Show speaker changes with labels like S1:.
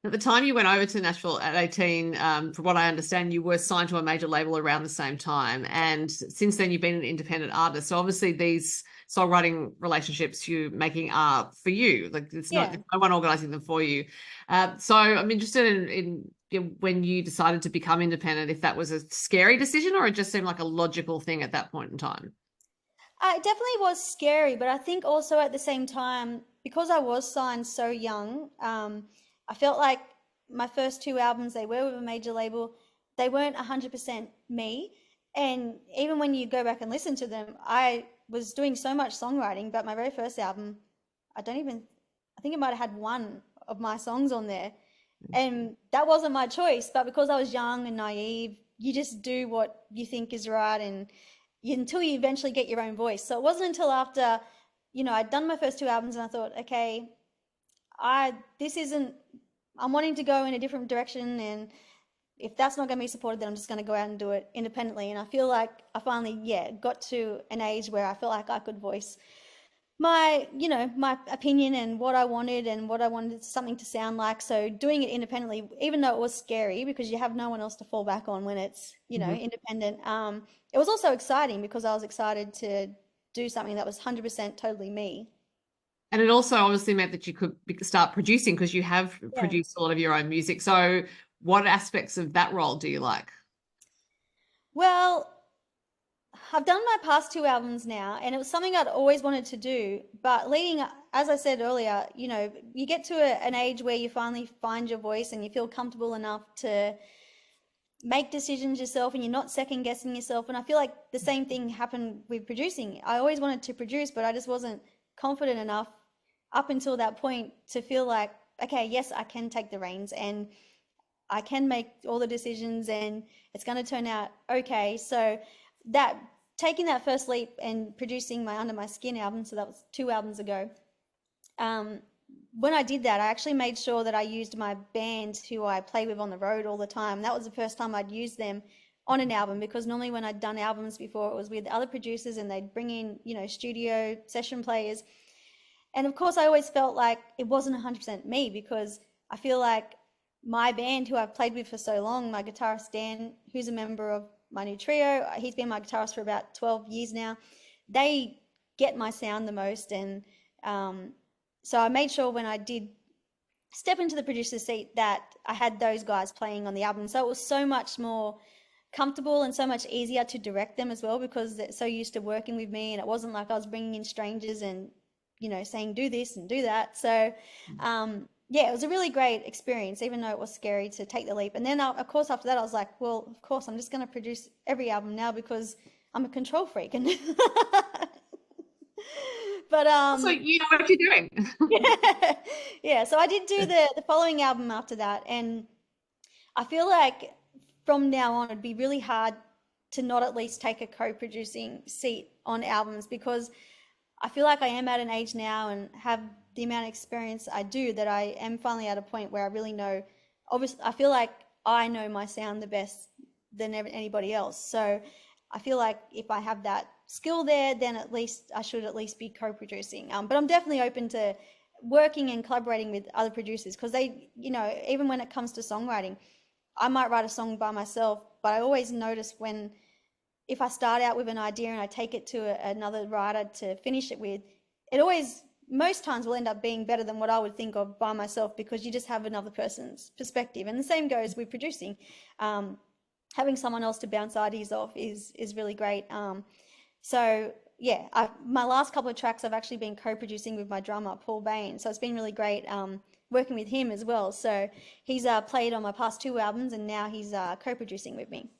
S1: At the time you went over to Nashville at 18, from what I understand, you were signed to a major label around the same time. And since then, you've been an independent artist. So obviously, these songwriting relationships you're making are for you. Like it's not
S2: Yeah.
S1: no one organizing them for you. So I'm interested in when you decided to become independent, if that was a scary decision or it just seemed like a logical thing at that point in time.
S2: It definitely was scary, but I think also at the same time, because I was signed so young, I felt like my first two albums, they were with a major label, they weren't 100% me. And even when you go back and listen to them, I was doing so much songwriting, but my very first album, I think it might have had one of my songs on there. And that wasn't my choice, but because I was young and naive, you just do what you think is right and until you eventually get your own voice. So it wasn't until after, I'd done my first two albums and I thought, okay, this isn't, I'm wanting to go in a different direction, and if that's not going to be supported, then I'm just going to go out and do it independently. And I feel like I finally, yeah, got to an age where I felt like I could voice my opinion and what I wanted something to sound like. So doing it independently, even though it was scary because you have no one else to fall back on when it's,
S1: Mhm.
S2: independent. It was also exciting because I was excited to do something that was 100% totally me.
S1: And it also obviously meant that you could start producing because you have
S2: Yeah.
S1: produced a lot of your own music. So, what aspects of that role do you like?
S2: Well, I've done my past two albums now, and it was something I'd always wanted to do. But as I said earlier, you get to an age where you finally find your voice and you feel comfortable enough to make decisions yourself and you're not second guessing yourself. And I feel like the same thing happened with producing. I always wanted to produce, but I just wasn't confident enough up until that point to feel like, okay, yes, I can take the reins and I can make all the decisions and it's going to turn out okay. So that taking that first leap and producing my Under My Skin album, so that was two albums ago. Um, when I did that, I actually made sure that I used my band who I play with on the road all the time. That was the first time I'd used them on an album, because normally when I'd done albums before, it was with other producers and they'd bring in, studio session players. And of course, I always felt like it wasn't 100% me, because I feel like my band, who I've played with for so long, my guitarist Dan, who's a member of my new trio, he's been my guitarist for about 12 years now. They get my sound the most. And so I made sure when I did step into the producer's seat that I had those guys playing on the album. So it was so much more comfortable and so much easier to direct them as well, because they're so used to working with me, and it wasn't like I was bringing in strangers and saying do this and do that. So yeah, it was a really great experience, even though it was scary to take the leap. And then of course after that I was like, well, of course I'm just going to produce every album now because I'm a control freak. And but
S1: Also, you know what you're doing.
S2: yeah, yeah, so I did do the following album after that, and I feel like from now on it'd be really hard to not at least take a co-producing seat on albums, because I feel like I am at an age now and have the amount of experience I do that I am finally at a point where I really know. Obviously, I feel like I know my sound the best than anybody else. So I feel like if I have that skill there, then at least I should at least be co-producing. But I'm definitely open to working and collaborating with other producers, because they, even when it comes to songwriting, I might write a song by myself, but I always notice when if I start out with an idea and I take it to another writer to finish it with, it always, most times, will end up being better than what I would think of by myself, because you just have another person's perspective. And the same goes with producing. Having someone else to bounce ideas off is really great. So yeah, my last couple of tracks I've actually been co-producing with my drummer Paul Bain, so it's been really great working with him as well. So he's played on my past two albums, and now he's co-producing with me.